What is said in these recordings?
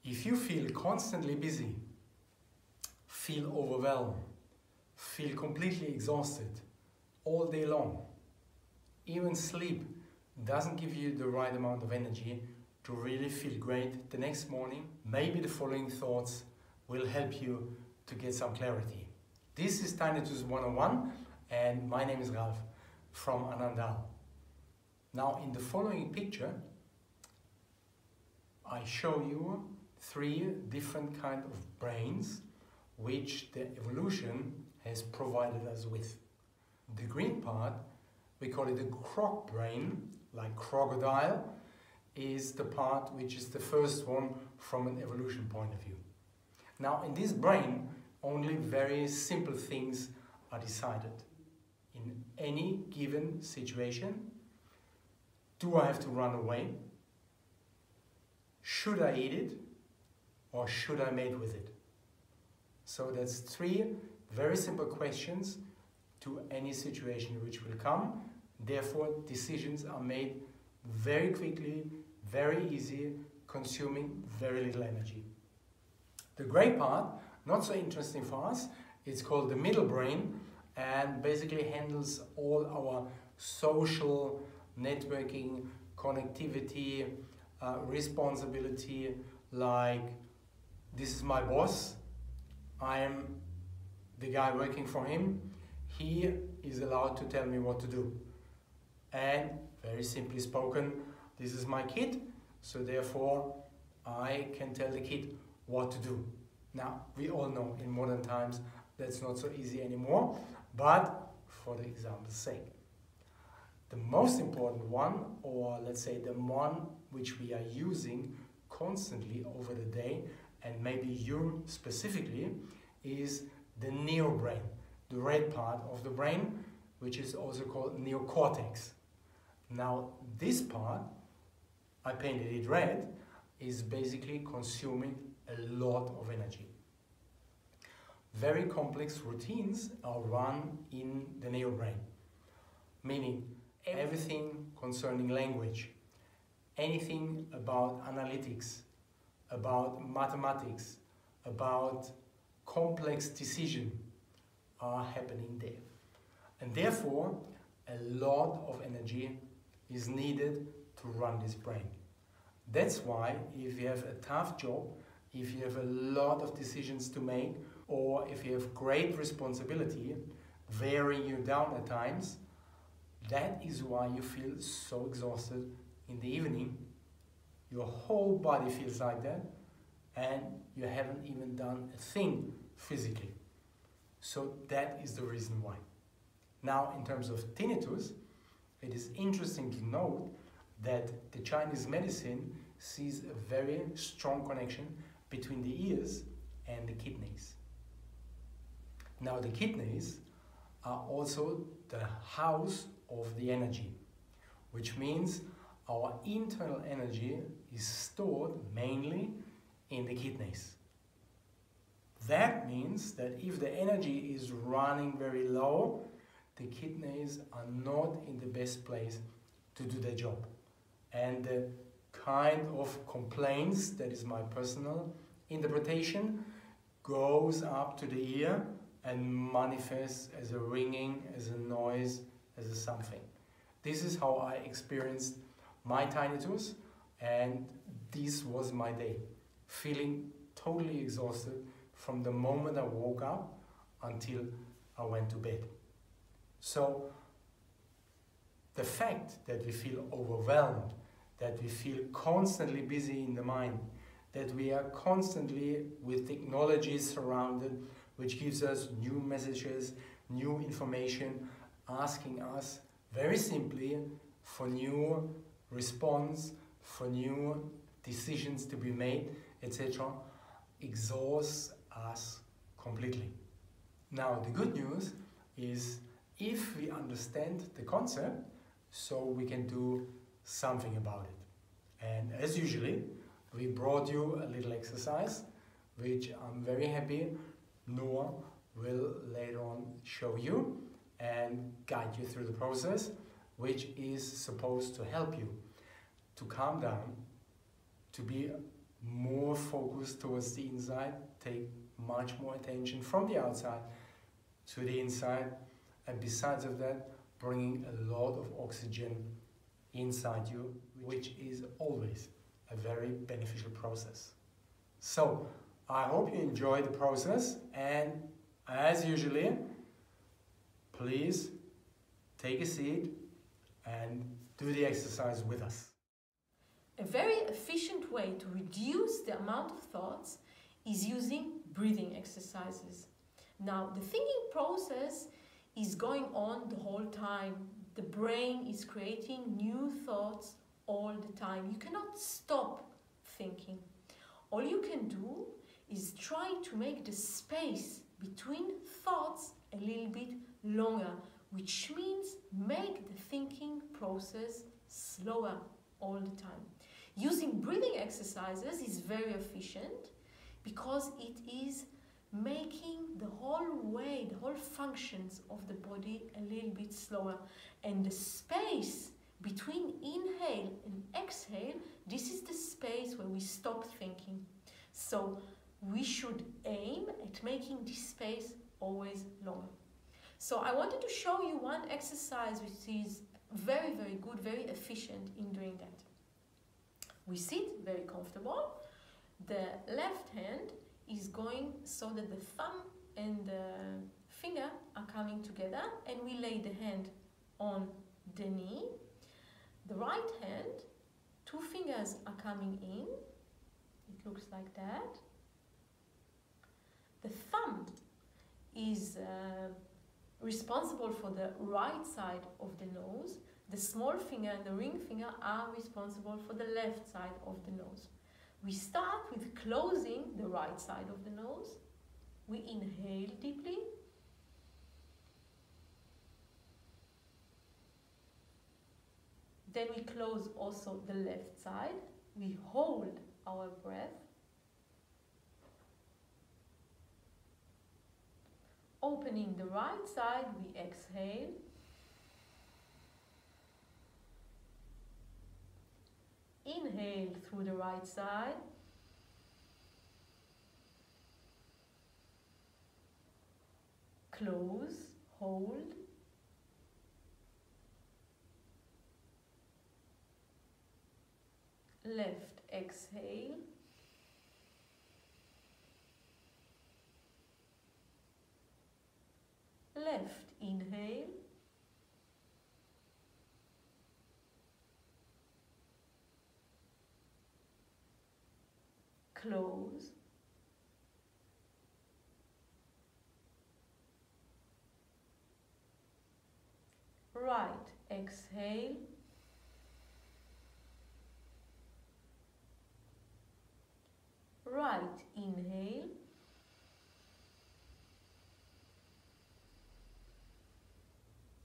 If you feel constantly busy, feel overwhelmed, feel completely exhausted all day long, even sleep doesn't give you the right amount of energy to really feel great the next morning, maybe the following thoughts will help you to get some clarity. This is Tinnitus 101 and my name is Ralph from AnanDao. Now in the following picture I show you 3 different kinds of brains which the evolution has provided us with. The green part, we call it the croc brain, like crocodile, is the part which is the first one from an evolution point of view. Now in this brain only very simple things are decided. In any given situation, do I have to run away? Should I eat it? Or should I mate with it? So that's 3 very simple questions to any situation which will come. Therefore, decisions are made very quickly, very easy, consuming very little energy. The grey part, not so interesting for us, it's called the middle brain and basically handles all our social networking, connectivity, responsibility, like this is my boss, I am the guy working for him, he is allowed to tell me what to do. And very simply spoken, this is my kid, so therefore I can tell the kid what to do. Now, we all know in modern times that's not so easy anymore, but for the example's sake. The most important one, or let's say the one which we are using constantly over the day, and maybe you specifically, is the neobrain, the red part of the brain, which is also called neocortex. Now this part, I painted it red, is basically consuming a lot of energy. Very complex routines are run in the neobrain, meaning everything concerning language, anything about analytics, about mathematics, about complex decision are happening there. And therefore, a lot of energy is needed to run this brain. That's why if you have a tough job, if you have a lot of decisions to make, or if you have great responsibility, wearing you down at times, that is why you feel so exhausted in the evening. Your whole body feels like that, and you haven't even done a thing physically. So that is the reason why. Now, in terms of tinnitus, it is interesting to note that the Chinese medicine sees a very strong connection between the ears and the kidneys. Now, the kidneys are also the house of the energy, which means our internal energy is stored mainly in the kidneys. That means that if the energy is running very low, the kidneys are not in the best place to do their job. And the kind of complaints, that is my personal interpretation, goes up to the ear and manifests as a ringing, as a noise, as a something. This is how I experienced my tinnitus, and this was my day. Feeling totally exhausted from the moment I woke up until I went to bed. So the fact that we feel overwhelmed, that we feel constantly busy in the mind, that we are constantly with technologies surrounded, which gives us new messages, new information, asking us very simply for new response, for new decisions to be made, etc., exhausts us completely. Now, the good news is if we understand the concept, so we can do something about it. And as usually, we brought you a little exercise, which I'm very happy Noah will later on show you and guide you through the process, which is supposed to help you to calm down, to be more focus towards the inside, take much more attention from the outside to the inside, and besides of that, bringing a lot of oxygen inside you, which is always a very beneficial process. So, I hope you enjoy the process, and as usually, please take a seat and do the exercise with us. A very efficient way to reduce the amount of thoughts is using breathing exercises. Now, the thinking process is going on the whole time. The brain is creating new thoughts all the time. You cannot stop thinking. All you can do is try to make the space between thoughts a little bit longer, which means make the thinking process slower all the time. Using breathing exercises is very efficient because it is making the whole way, the whole functions of the body a little bit slower. And the space between inhale and exhale, this is the space where we stop thinking. So we should aim at making this space always longer. So I wanted to show you one exercise which is very, very good, very efficient in doing that. We sit very comfortable. The left hand is going so that the thumb and the finger are coming together, and we lay the hand on the knee. The right hand, two fingers are coming in. It looks like that. The thumb is responsible for the right side of the nose. The small finger and the ring finger are responsible for the left side of the nose. We start with closing the right side of the nose. We inhale deeply. Then we close also the left side. We hold our breath. Opening the right side, we exhale. Inhale through the right side. Close, hold. Left exhale. Left inhale. Close. Right exhale. Right inhale.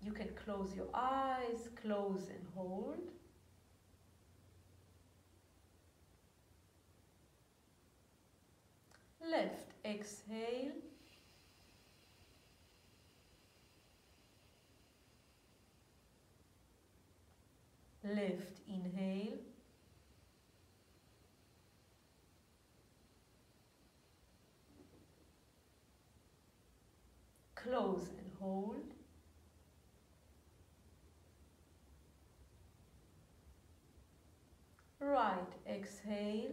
You can close your eyes, close and hold. Left exhale. Left inhale. Close and hold. Right exhale.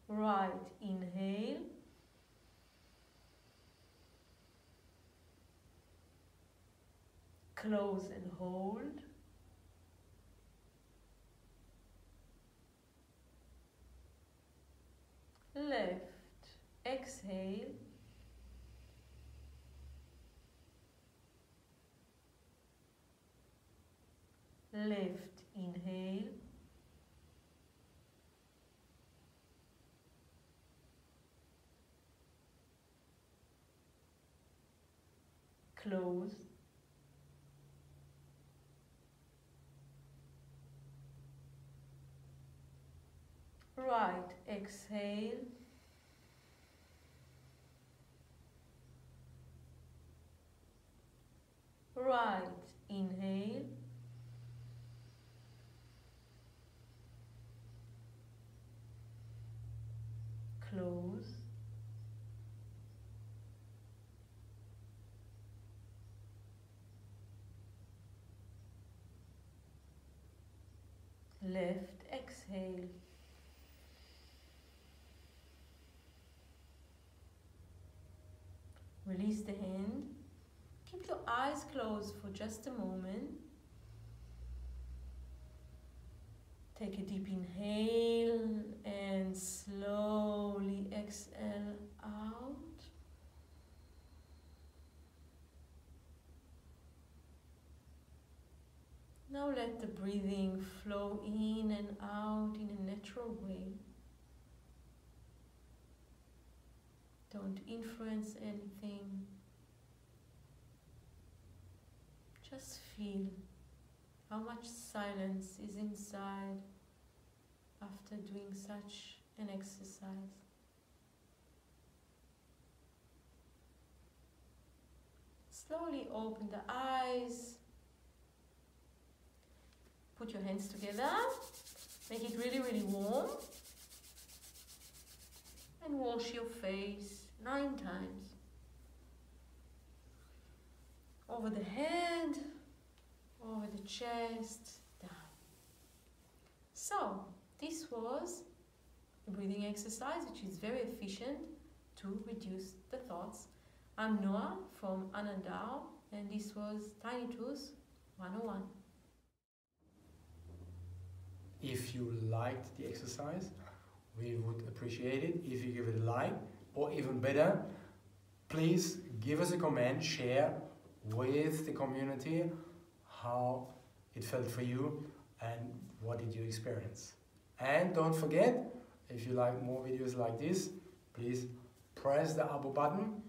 Right inhale. Close and hold. Left exhale. Left inhale. Close. Right exhale. Right inhale. close. Left exhale. Release the hand. Keep your eyes closed for just a moment. Take a deep inhale and slowly exhale out. Now let the breathing flow in and out in a natural way. Don't influence anything. Just feel how much silence is inside after doing such an exercise. Slowly open the eyes. Put your hands together. Make it really, really warm. And wash your face 9 times. Over the head, over the chest, down. So, this was a breathing exercise which is very efficient to reduce the thoughts. I'm Noah from AnanDao, and this was Tinnitus 101. If you liked the exercise, we would appreciate it if you give it a like, or even better, please give us a comment, share with the community how it felt for you and what did you experience. And don't forget, if you like more videos like this, please press the abo button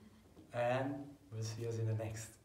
and we'll see us in the next.